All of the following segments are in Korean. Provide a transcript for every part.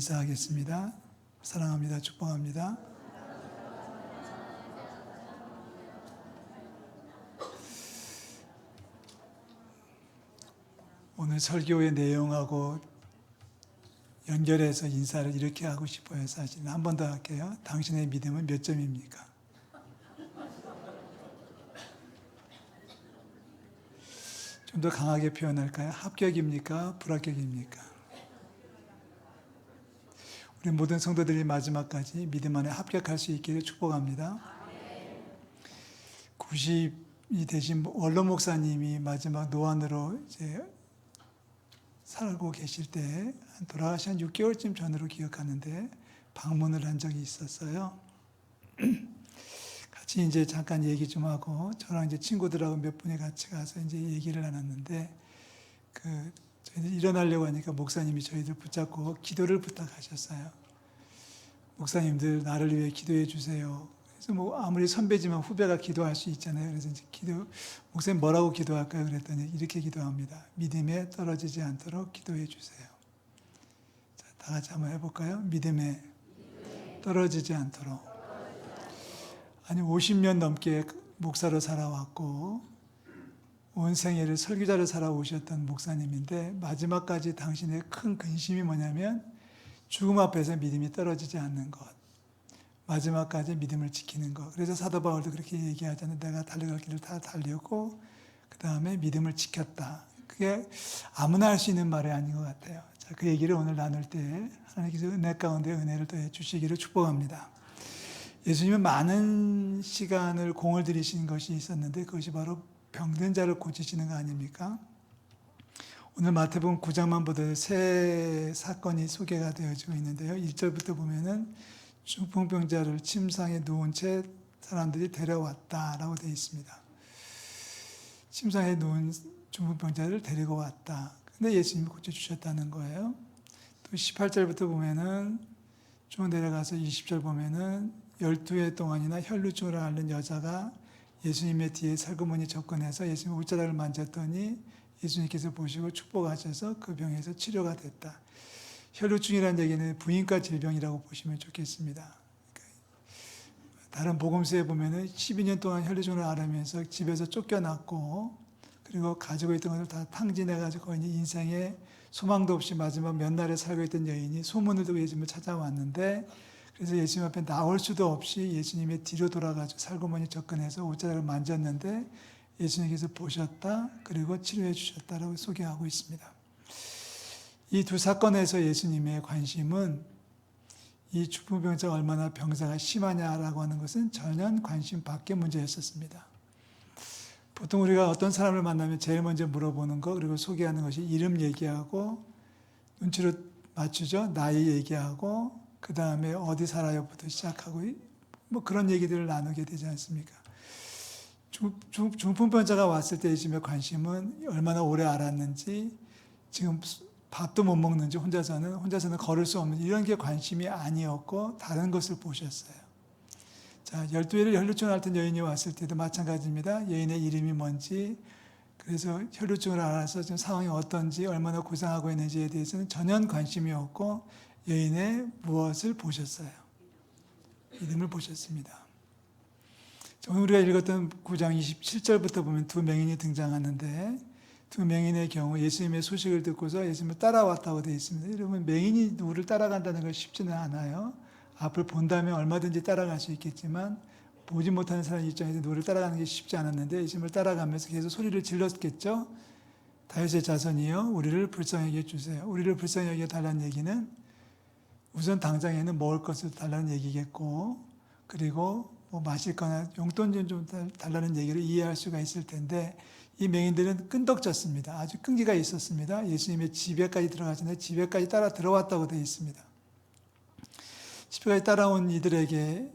인사하겠습니다. 사랑합니다. 축복합니다. 오늘 설교의 내용하고 연결해서 인사를 이렇게 하고 싶어요. 사실 한 번 더 할게요. 당신의 믿음은 몇 점입니까? 좀 더 강하게 표현할까요? 합격입니까? 불합격입니까? 우리 모든 성도들이 마지막까지 믿음 안에 합격할 수 있기를 축복합니다. 90이 되신 원로 목사님이 마지막 노안으로 이제 살고 계실 때 돌아가신 한 6개월쯤 전으로 기억하는데 방문을 한 적이 있었어요. 같이 이제 잠깐 얘기 좀 하고 저랑 이제 친구들하고 몇 분이 같이 가서 이제 얘기를 나눴는데 저희들 일어나려고 하니까 목사님이 저희들 붙잡고 기도를 부탁하셨어요. 목사님들 나를 위해 기도해 주세요. 그래서 뭐 아무리 선배지만 후배가 기도할 수 있잖아요. 그래서 이제 목사님 뭐라고 기도할까요? 그랬더니 이렇게 기도합니다. 믿음에 떨어지지 않도록 기도해 주세요. 자, 다 같이 한번 해볼까요? 믿음에 떨어지지 않도록. 아니 50년 넘게 목사로 살아왔고 온 생애를 설교자로 살아오셨던 목사님인데 마지막까지 당신의 큰 근심이 뭐냐면 죽음 앞에서 믿음이 떨어지지 않는 것, 마지막까지 믿음을 지키는 것. 그래서 사도 바울도 그렇게 얘기하잖아요. 내가 달려갈 길을 다 달렸고 그 다음에 믿음을 지켰다. 그게 아무나 할 수 있는 말이 아닌 것 같아요. 자, 그 얘기를 오늘 나눌 때 하나님께서 은혜 가운데 은혜를 더해 주시기를 축복합니다. 예수님은 많은 시간을 공을 들이신 것이 있었는데 그것이 바로 병든 자를 고치시는 거 아닙니까? 오늘 마태복음 9장만 보더라도 세 사건이 소개가 되어지고 있는데요. 1절부터 보면은 중풍병자를 침상에 누운 채 사람들이 데려왔다라고 되어 있습니다. 침상에 누운 중풍병자를 데리고 왔다. 근데 예수님이 고쳐주셨다는 거예요. 또 18절부터 보면은 쭉 내려가서 20절 보면은 12해 동안이나 혈루증을 앓는 여자가 예수님의 뒤에 살구문이 접근해서 예수님 옷자락을 만졌더니 예수님께서 보시고 축복하셔서 그 병에서 치료가 됐다. 혈루증이라는 얘기는 부인과 질병이라고 보시면 좋겠습니다. 다른 복음서에 보면은 12년 동안 혈루증을 앓으면서 집에서 쫓겨났고 그리고 가지고 있던 것을 다 탕진해가지고 인생에 소망도 없이 마지막 몇 날에 살고 있던 여인이 소문을 듣고 예수님을 찾아왔는데 그래서 예수님 앞에 나올 수도 없이 예수님의 뒤로 돌아가지고 살구문이 접근해서 옷자락을 만졌는데 예수님께서 보셨다 그리고 치료해 주셨다라고 소개하고 있습니다. 이 두 사건에서 예수님의 관심은 이 중풍병자가 얼마나 병사가 심하냐라고 하는 것은 전혀 관심 밖의 문제였었습니다. 보통 우리가 어떤 사람을 만나면 제일 먼저 물어보는 거 그리고 소개하는 것이 이름 얘기하고 눈치로 맞추죠. 나이 얘기하고 그 다음에 어디 살아요부터 시작하고 뭐 그런 얘기들을 나누게 되지 않습니까? 중풍병자가 왔을 때 예수님의 관심은 얼마나 오래 알았는지 지금 밥도 못 먹는지 혼자서는 걸을 수 없는 이런 게 관심이 아니었고 다른 것을 보셨어요. 자, 12회를 혈루증을 앓던 여인이 왔을 때도 마찬가지입니다. 여인의 이름이 뭔지 그래서 혈루증을 알아서 지금 상황이 어떤지 얼마나 고생하고 있는지에 대해서는 전혀 관심이 없고 여인의 무엇을 보셨어요? 이름을 보셨습니다. 오늘 우리가 읽었던 9장 27절부터 보면 두 맹인이 등장하는데 두 맹인의 경우 예수님의 소식을 듣고서 예수님을 따라왔다고 되어 있습니다. 여러분 맹인이 누구를 따라간다는 건 쉽지는 않아요. 앞을 본다면 얼마든지 따라갈 수 있겠지만 보지 못하는 사람 입장에서 누구를 따라가는 게 쉽지 않았는데 예수님을 따라가면서 계속 소리를 질렀겠죠. 다윗의 자손이여 우리를 불쌍히 여겨 주세요. 우리를 불쌍히 여겨 달라는 얘기는 우선 당장에는 먹을 것을 달라는 얘기겠고 그리고 뭐 마실 거나 용돈 좀 달라는 얘기를 이해할 수가 있을 텐데 이 맹인들은 끈덕졌습니다. 아주 끈기가 있었습니다. 예수님의 집에까지 들어가시는데 집에까지 따라 들어왔다고 되어 있습니다. 집에까지 따라온 이들에게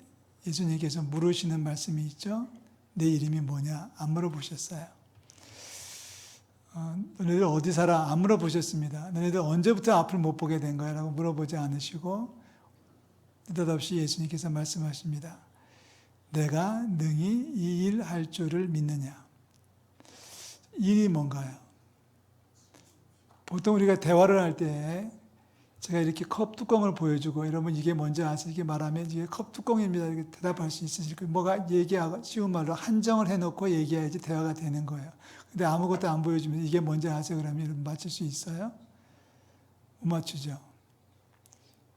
예수님께서 물으시는 말씀이 있죠. 내 이름이 뭐냐? 안 물어보셨어요. 너네들 어디 살아? 안 물어보셨습니다. 너네들 언제부터 앞을 못 보게 된 거야? 라고 물어보지 않으시고 느닷없이 예수님께서 말씀하십니다. 내가 능히 이 일 할 줄을 믿느냐? 일이 뭔가요? 보통 우리가 대화를 할 때 제가 이렇게 컵 뚜껑을 보여주고 여러분 이게 뭔지 아세요? 이게 말하면 이게 컵 뚜껑입니다. 이렇게 대답할 수 있으실 거예요. 뭐가 얘기하고 쉬운 말로 한정을 해놓고 얘기해야지 대화가 되는 거예요. 근데 아무것도 안 보여주면 이게 뭔지 아세요? 그러면 여러분 맞출 수 있어요? 못 맞추죠.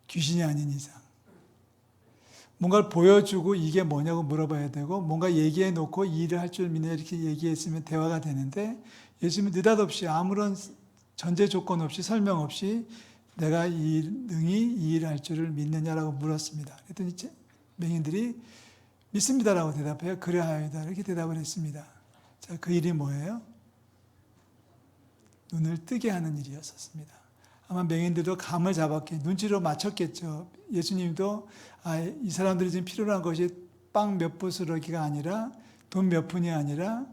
귀신이 아닌 이상. 뭔가를 보여주고 이게 뭐냐고 물어봐야 되고 뭔가 얘기해 놓고 이 일을 할 줄 믿느냐 이렇게 얘기했으면 대화가 되는데 예수님은 느닷없이 아무런 전제 조건 없이 설명 없이 내가 능히 이 일을 할 줄을 믿느냐라고 물었습니다. 그랬더니 맹인들이 믿습니다라고 대답해요. 그래하여이다 이렇게 대답을 했습니다. 자, 그 일이 뭐예요? 눈을 뜨게 하는 일이었습니다. 아마 맹인들도 감을 잡았겠죠. 눈치로 맞췄겠죠. 예수님도 이 사람들이 지금 필요로 한 것이 빵 몇 부스러기가 아니라 돈 몇 푼이 아니라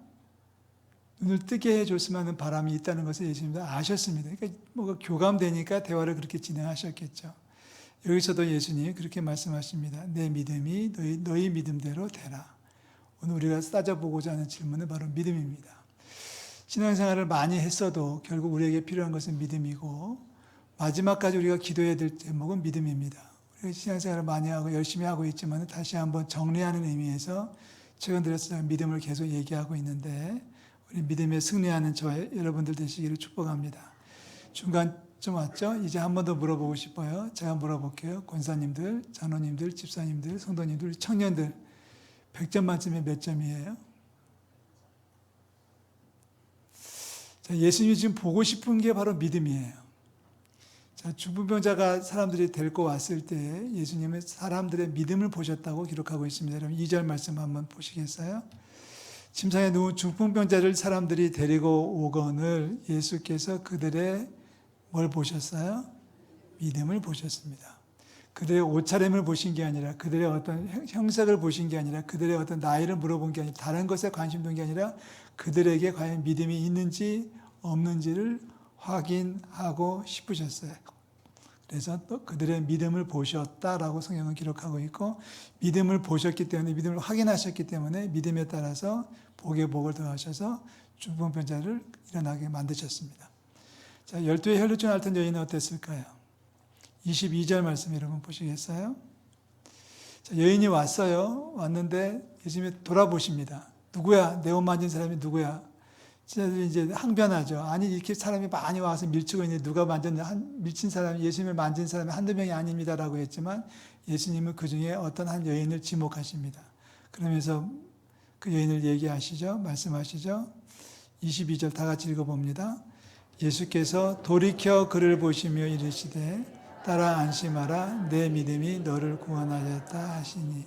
눈을 뜨게 해줬으면 하는 바람이 있다는 것을 예수님도 아셨습니다. 그러니까 뭐가 교감되니까 대화를 그렇게 진행하셨겠죠. 여기서도 예수님이 그렇게 말씀하십니다. 내 믿음이 너희 믿음대로 되라. 오늘 우리가 따져보고자 하는 질문은 바로 믿음입니다. 신앙생활을 많이 했어도 결국 우리에게 필요한 것은 믿음이고 마지막까지 우리가 기도해야 될 제목은 믿음입니다. 우리가 신앙생활을 많이 하고 열심히 하고 있지만 다시 한번 정리하는 의미에서 최근 들어서 믿음을 계속 얘기하고 있는데 우리 믿음에 승리하는 여러분들 되시기를 축복합니다. 중간 좀 왔죠? 이제 한 번 더 물어보고 싶어요. 제가 물어볼게요. 권사님들, 장로님들, 집사님들, 성도님들, 청년들 100점 만점에 몇 점이에요? 자, 예수님이 지금 보고 싶은 게 바로 믿음이에요. 자, 중풍병자가 사람들이 데리고 왔을 때 예수님은 사람들의 믿음을 보셨다고 기록하고 있습니다. 여러분 2절 말씀 한번 보시겠어요? 침상에 누운 중풍병자를 사람들이 데리고 오거늘 예수께서 그들의 뭘 보셨어요? 믿음을 보셨습니다. 그들의 옷차림을 보신 게 아니라 그들의 어떤 형색을 보신 게 아니라 그들의 어떤 나이를 물어본 게 아니라 다른 것에 관심 둔 게 아니라 그들에게 과연 믿음이 있는지 없는지를 확인하고 싶으셨어요. 그래서 또 그들의 믿음을 보셨다라고 성경은 기록하고 있고 믿음을 보셨기 때문에 믿음을 확인하셨기 때문에 믿음에 따라서 복에 복을 더하셔서 중풍병자를 일어나게 만드셨습니다. 자, 12의 혈루증 앓던 여인은 어땠을까요? 22절 말씀 여러분 보시겠어요? 자, 여인이 왔어요. 왔는데 예수님이 돌아보십니다. 누구야? 내 옷 만진 사람이 누구야? 지자들이 이제 항변하죠. 아니 이렇게 사람이 많이 와서 밀치고 있는데 누가 밀친 사람이 예수님을 만진 사람이 한두 명이 아닙니다라고 했지만 예수님은 그 중에 어떤 한 여인을 지목하십니다. 그러면서 그 여인을 얘기하시죠. 말씀하시죠. 22절 다 같이 읽어봅니다. 예수께서 돌이켜 그를 보시며 이르시되 따라 안심하라 내 믿음이 너를 구원하였다 하시니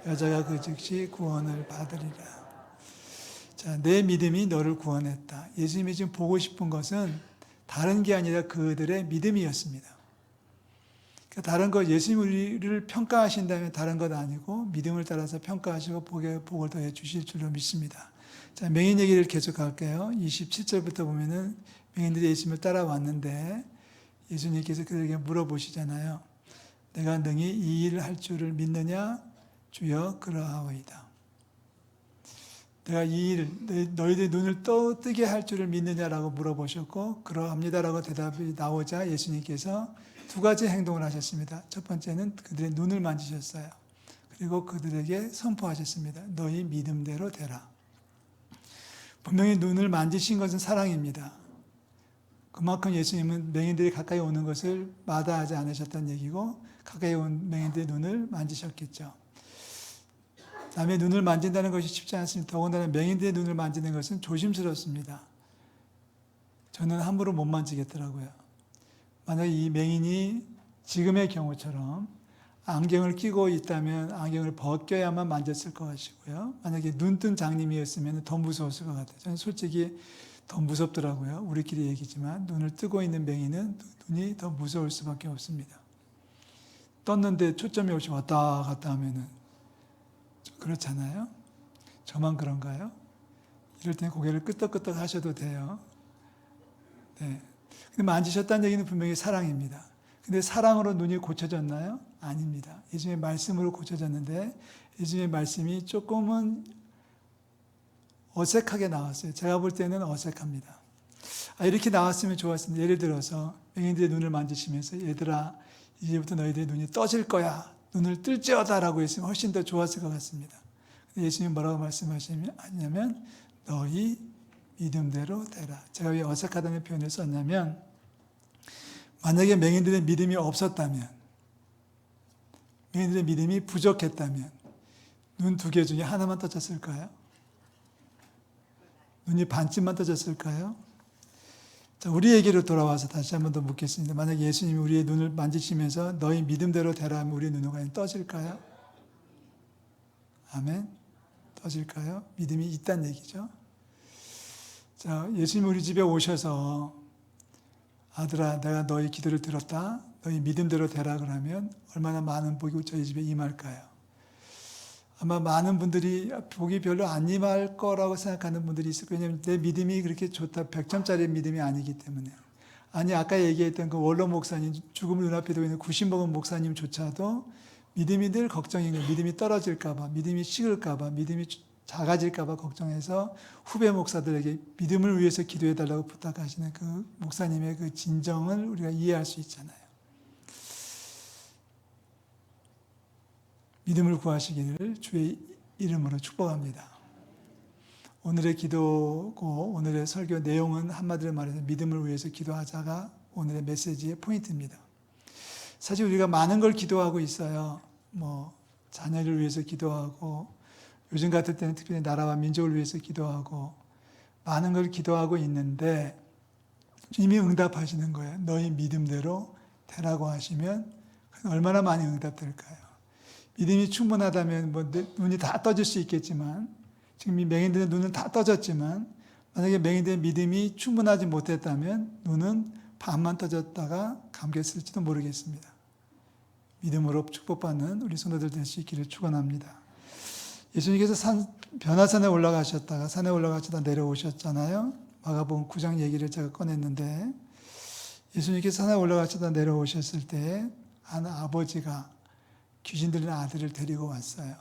여자가 그 즉시 구원을 받으리라. 자, 내 믿음이 너를 구원했다. 예수님이 지금 보고 싶은 것은 다른 게 아니라 그들의 믿음이었습니다. 그러니까 다른 것, 예수님 우리를 평가하신다면 다른 것 아니고 믿음을 따라서 평가하시고 복을 더해 주실 줄로 믿습니다. 자, 맹인 얘기를 계속 할게요. 27절부터 보면은 맹인들이 예수님을 따라왔는데 예수님께서 그들에게 물어보시잖아요. 내가 능히 이 일을 할 줄을 믿느냐? 주여 그러하오이다. 내가 이 일, 너희들의 눈을 뜨게 할 줄을 믿느냐라고 물어보셨고 그러합니다라고 대답이 나오자 예수님께서 두 가지 행동을 하셨습니다. 첫 번째는 그들의 눈을 만지셨어요. 그리고 그들에게 선포하셨습니다. 너희 믿음대로 되라. 분명히 눈을 만지신 것은 사랑입니다. 그만큼 예수님은 맹인들이 가까이 오는 것을 마다하지 않으셨다는 얘기고 가까이 온 맹인들의 눈을 만지셨겠죠. 남의 눈을 만진다는 것이 쉽지 않습니다. 더군다나 맹인들의 눈을 만지는 것은 조심스럽습니다. 저는 함부로 못 만지겠더라고요. 만약에 이 맹인이 지금의 경우처럼 안경을 끼고 있다면 안경을 벗겨야만 만졌을 것 같고요. 만약에 눈뜬 장님이었으면 더 무서웠을 것 같아요. 저는 솔직히 더 무섭더라고요. 우리끼리 얘기지만 눈을 뜨고 있는 맹인은 눈이 더 무서울 수밖에 없습니다. 떴는데 초점이 없이 왔다 갔다 하면은 그렇잖아요. 저만 그런가요? 이럴 때는 고개를 끄덕끄덕 하셔도 돼요. 네. 근데 만지셨다는 얘기는 분명히 사랑입니다. 근데 사랑으로 눈이 고쳐졌나요? 아닙니다. 예수님의 말씀으로 고쳐졌는데 예수님의 말씀이 조금은 어색하게 나왔어요. 제가 볼 때는 어색합니다. 이렇게 나왔으면 좋았습니다. 예를 들어서 맹인들의 눈을 만지시면서 얘들아 이제부터 너희들의 눈이 떠질 거야. 눈을 뜰지어다라고 했으면 훨씬 더 좋았을 것 같습니다. 예수님 뭐라고 말씀하시냐면 너희 믿음대로 되라. 제가 왜 어색하다는 표현을 썼냐면 만약에 맹인들의 믿음이 없었다면, 맹인들의 믿음이 부족했다면 눈 두 개 중에 하나만 떠졌을까요? 눈이 반쯤만 떠졌을까요? 자, 우리에게로 돌아와서 다시 한 번 더 묻겠습니다. 만약에 예수님이 우리의 눈을 만지시면서 너희 믿음대로 되라 하면 우리의 눈은 과연 떠질까요? 아멘. 떠질까요? 믿음이 있다는 얘기죠. 자, 예수님이 우리 집에 오셔서 아들아 내가 너희 기도를 들었다. 너희 믿음대로 되라 그러면 얼마나 많은 복이 저희 집에 임할까요? 아마 많은 분들이 복이 별로 안 임할 거라고 생각하는 분들이 있을 거예요. 왜냐하면 내 믿음이 그렇게 좋다. 100점짜리 믿음이 아니기 때문에. 아니 아까 얘기했던 그 원로 목사님, 죽음을 눈앞에 두고 있는 90먹은 목사님조차도 믿음이 늘 걱정인 거예요. 믿음이 떨어질까 봐, 믿음이 식을까 봐, 믿음이 작아질까 봐 걱정해서 후배 목사들에게 믿음을 위해서 기도해 달라고 부탁하시는 그 목사님의 그 진정을 우리가 이해할 수 있잖아요. 믿음을 구하시기를 주의 이름으로 축복합니다. 오늘의 기도고 오늘의 설교 내용은 한마디로 말해서 믿음을 위해서 기도하자가 오늘의 메시지의 포인트입니다. 사실 우리가 많은 걸 기도하고 있어요. 자녀를 위해서 기도하고 요즘 같을 때는 특별히 나라와 민족을 위해서 기도하고 많은 걸 기도하고 있는데 주님이 응답하시는 거예요. 너희 믿음대로 되라고 하시면 얼마나 많이 응답될까요? 믿음이 충분하다면 눈이 다 떠질 수 있겠지만 지금 이 맹인들의 눈은 다 떠졌지만 만약에 맹인들의 믿음이 충분하지 못했다면 눈은 반만 떠졌다가 감겼을지도 모르겠습니다. 믿음으로 축복받는 우리 성도들 될 수 있기를 축원합니다. 예수님께서 변화산에 올라가셨다가 산에 올라가시다 내려오셨잖아요. 마가복음 9장 얘기를 제가 꺼냈는데 예수님께서 산에 올라가시다 내려오셨을 때 한 아버지가 귀신 들린 아들을 데리고 왔어요.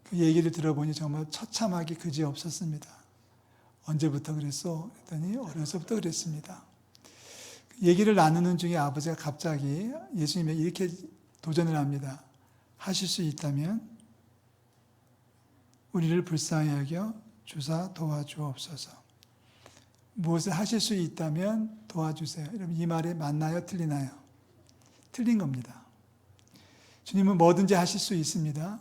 그 얘기를 들어보니 정말 처참하게 그지없었습니다. 언제부터 그랬어? 했더니 어려서부터 그랬습니다. 얘기를 나누는 중에 아버지가 갑자기 예수님에게 이렇게 도전을 합니다. 하실 수 있다면 우리를 불쌍히 여겨 주사 도와주옵소서. 무엇을 하실 수 있다면 도와주세요. 여러분 이 말에 맞나요? 틀리나요? 틀린 겁니다. 주님은 뭐든지 하실 수 있습니다.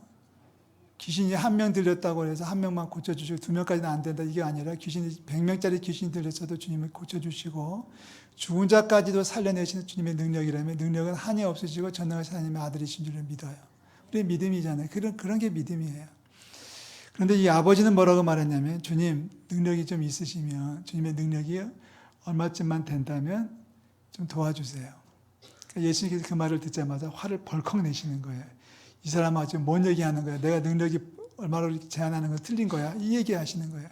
귀신이 한 명 들렸다고 해서 한 명만 고쳐주시고 2명까지는 안 된다 이게 아니라 귀신이 100명짜리 귀신이 들렸어도 주님은 고쳐주시고 죽은 자까지도 살려내시는 주님의 능력이라면 능력은 한이 없으시고 전능하신 하나님의 아들이신 줄을 믿어요. 우리의 믿음이잖아요. 그런 게 믿음이에요. 그런데 이 아버지는 뭐라고 말했냐면 주님 능력이 좀 있으시면 주님의 능력이 얼마쯤만 된다면 좀 도와주세요. 그러니까 예수님께서 그 말을 듣자마자 화를 벌컥 내시는 거예요. 이 사람아 지금 뭔 얘기하는 거야? 내가 능력이 얼마로 제한하는 거 틀린 거야? 이 얘기하시는 거예요.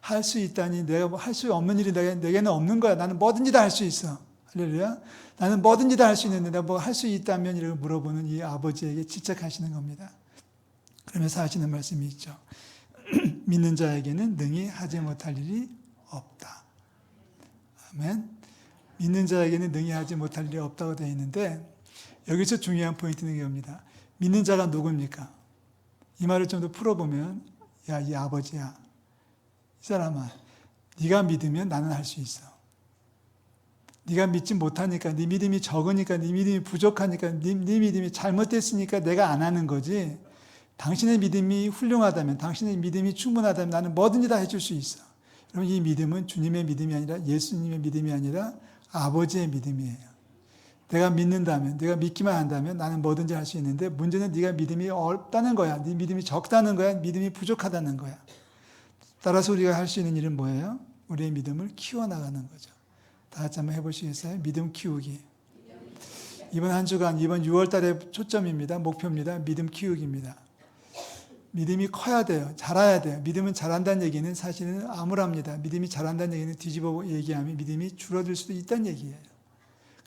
할 수 있다니 내가 할 수 없는 일이 내게는 없는 거야. 나는 뭐든지 다 할 수 있어. 할렐루야. 나는 뭐든지 다 할 수 있는데 내가 뭐 할 수 있다면 이라고 물어보는 이 아버지에게 지적하시는 겁니다. 그러면서 하시는 말씀이 있죠. 믿는 자에게는 능히 하지 못할 일이 없다. 아멘. 믿는 자에게는 능히 하지 못할 일이 없다고 되어 있는데 여기서 중요한 포인트는 이겁니다. 믿는 자가 누굽니까? 이 말을 좀 더 풀어보면 야, 이 아버지야. 이 사람아, 네가 믿으면 나는 할 수 있어. 네가 믿지 못하니까, 네 믿음이 적으니까, 네 믿음이 부족하니까, 네 믿음이 잘못됐으니까 내가 안 하는 거지. 당신의 믿음이 훌륭하다면, 당신의 믿음이 충분하다면 나는 뭐든지 다 해줄 수 있어. 여러분 이 믿음은 주님의 믿음이 아니라 예수님의 믿음이 아니라 아버지의 믿음이에요. 내가 믿는다면, 내가 믿기만 한다면 나는 뭐든지 할 수 있는데 문제는 네가 믿음이 없다는 거야. 네 믿음이 적다는 거야. 믿음이 부족하다는 거야. 따라서 우리가 할 수 있는 일은 뭐예요? 우리의 믿음을 키워나가는 거죠. 다 같이 한번 해보시겠어요? 믿음 키우기. 이번 한 주간, 이번 6월 달의 초점입니다. 목표입니다. 믿음 키우기입니다. 믿음이 커야 돼요. 자라야 돼요. 믿음은 자란다는 얘기는 사실은 암울합니다. 믿음이 자란다는 얘기는 뒤집어 얘기하면 믿음이 줄어들 수도 있다는 얘기예요.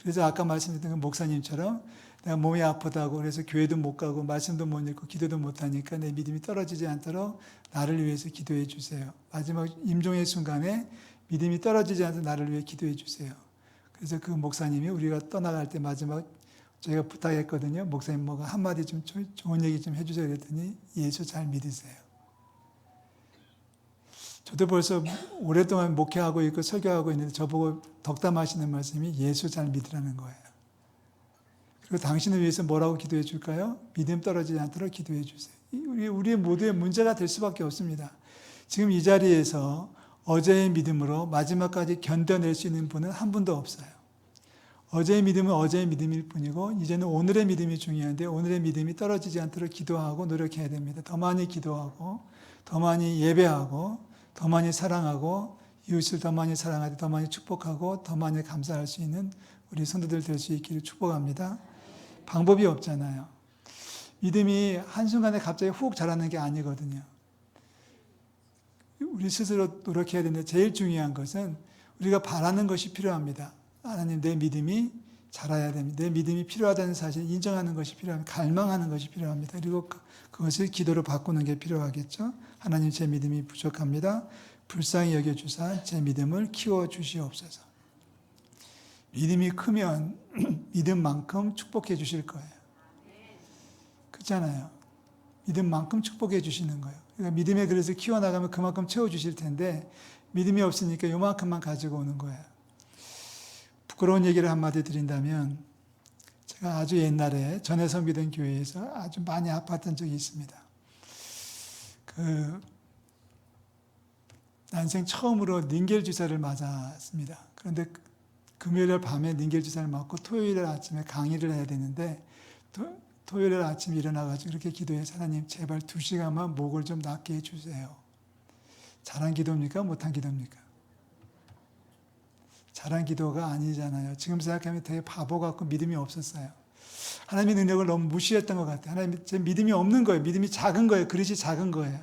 그래서 아까 말씀드린 그 목사님처럼 내가 몸이 아프다고 그래서 교회도 못 가고 말씀도 못 읽고 기도도 못 하니까 내 믿음이 떨어지지 않도록 나를 위해서 기도해 주세요. 마지막 임종의 순간에 믿음이 떨어지지 않도록 나를 위해 기도해 주세요. 그래서 그 목사님이 우리가 떠나갈 때 마지막 저희가 부탁했거든요. 목사님 뭐가 한마디 좀 좋은 얘기 좀 해주세요. 그랬더니 예수 잘 믿으세요. 저도 벌써 오랫동안 목회하고 있고 설교하고 있는데 저보고 덕담하시는 말씀이 예수 잘 믿으라는 거예요. 그리고 당신을 위해서 뭐라고 기도해 줄까요? 믿음 떨어지지 않도록 기도해 주세요. 우리 모두의 문제가 될 수밖에 없습니다. 지금 이 자리에서 어제의 믿음으로 마지막까지 견뎌낼 수 있는 분은 한 분도 없어요. 어제의 믿음은 어제의 믿음일 뿐이고 이제는 오늘의 믿음이 중요한데 오늘의 믿음이 떨어지지 않도록 기도하고 노력해야 됩니다. 더 많이 기도하고 더 많이 예배하고 더 많이 사랑하고 이웃을 더 많이 사랑하고 더 많이 축복하고 더 많이 감사할 수 있는 우리 성도들 될 수 있기를 축복합니다. 방법이 없잖아요. 믿음이 한순간에 갑자기 훅 자라는 게 아니거든요. 우리 스스로 노력해야 되는데 제일 중요한 것은 우리가 바라는 것이 필요합니다. 하나님 내 믿음이 자라야 됩니다. 내 믿음이 필요하다는 사실을 인정하는 것이 필요합니다. 갈망하는 것이 필요합니다. 그리고 그것을 기도로 바꾸는 게 필요하겠죠. 하나님 제 믿음이 부족합니다. 불쌍히 여겨주사 제 믿음을 키워주시옵소서. 믿음이 크면 믿음만큼 축복해 주실 거예요. 그렇잖아요. 믿음만큼 축복해 주시는 거예요. 그러니까 믿음의 그릇을 키워나가면 그만큼 채워주실 텐데 믿음이 없으니까 요만큼만 가지고 오는 거예요. 부끄러운 얘기를 한마디 드린다면 제가 아주 옛날에 전에 섬기던 교회에서 아주 많이 아팠던 적이 있습니다. 난생 처음으로 닌겔 주사를 맞았습니다. 그런데 금요일 밤에 닌겔 주사를 맞고 토요일 아침에 강의를 해야 되는데 토요일 아침에 일어나가지고 이렇게 기도해서 하나님 제발 2시간만 목을 좀 낫게 해주세요. 잘한 기도입니까? 못한 기도입니까? 잘한 기도가 아니잖아요. 지금 생각하면 되게 바보 같고 믿음이 없었어요. 하나님의 능력을 너무 무시했던 것 같아요. 하나님 제 믿음이 없는 거예요. 믿음이 작은 거예요. 그릇이 작은 거예요.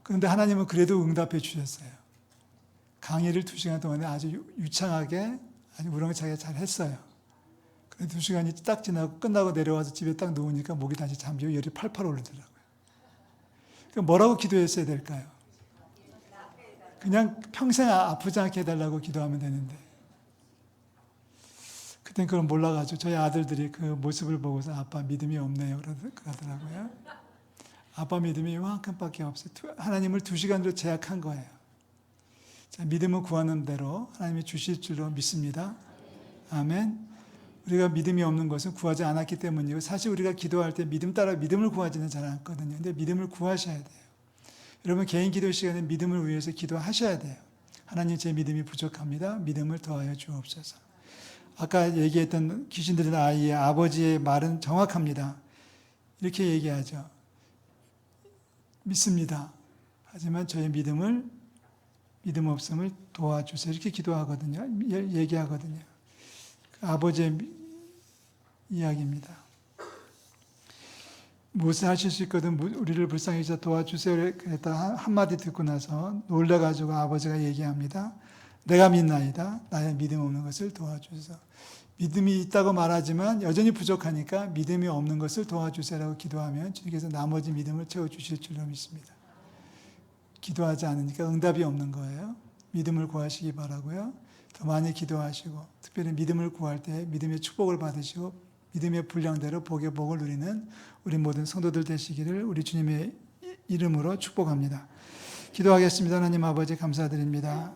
그런데 하나님은 그래도 응답해 주셨어요. 강의를 2시간 동안에 아주 유창하게 아주 우렁차게 잘 했어요. 그래서 2시간이 딱 지나고 끝나고 내려와서 집에 딱 누우니까 목이 다시 잠기고 열이 팔팔 오르더라고요. 그러니까 뭐라고 기도했어야 될까요? 그냥 평생 아프지 않게 해달라고 기도하면 되는데 그땐 그걸 몰라가지고 저희 아들들이 그 모습을 보고서 아빠 믿음이 없네요 그러더라고요. 아빠 믿음이 이만큼밖에 없어요. 하나님을 2시간으로 제약한 거예요. 자, 믿음은 구하는 대로 하나님이 주실 줄로 믿습니다. 아멘. 우리가 믿음이 없는 것은 구하지 않았기 때문이고 사실 우리가 기도할 때 믿음 따라 믿음을 구하지는 잘 않거든요. 근데 믿음을 구하셔야 돼요. 여러분 개인 기도 시간에 믿음을 위해서 기도하셔야 돼요. 하나님 제 믿음이 부족합니다. 믿음을 더하여 주옵소서. 아까 얘기했던 귀신 들린 아이의 아버지의 말은 정확합니다. 이렇게 얘기하죠. 믿습니다. 하지만 저의 믿음 없음을 도와주세요. 이렇게 기도하거든요. 얘기하거든요. 그 아버지의 이야기입니다. 무엇을 하실 수 있거든 우리를 불쌍히 여기서 도와주세요. 그랬다 한마디 듣고 나서 놀라가지고 아버지가 얘기합니다. 내가 믿나이다. 나의 믿음 없는 것을 도와주소서. 믿음이 있다고 말하지만 여전히 부족하니까 믿음이 없는 것을 도와주세요라고 기도하면 주님께서 나머지 믿음을 채워주실 줄로 믿습니다. 기도하지 않으니까 응답이 없는 거예요. 믿음을 구하시기 바라고요. 더 많이 기도하시고 특별히 믿음을 구할 때 믿음의 축복을 받으시고 믿음의 분량대로 복의 복을 누리는 우리 모든 성도들 되시기를 우리 주님의 이름으로 축복합니다. 기도하겠습니다. 하나님 아버지 감사드립니다.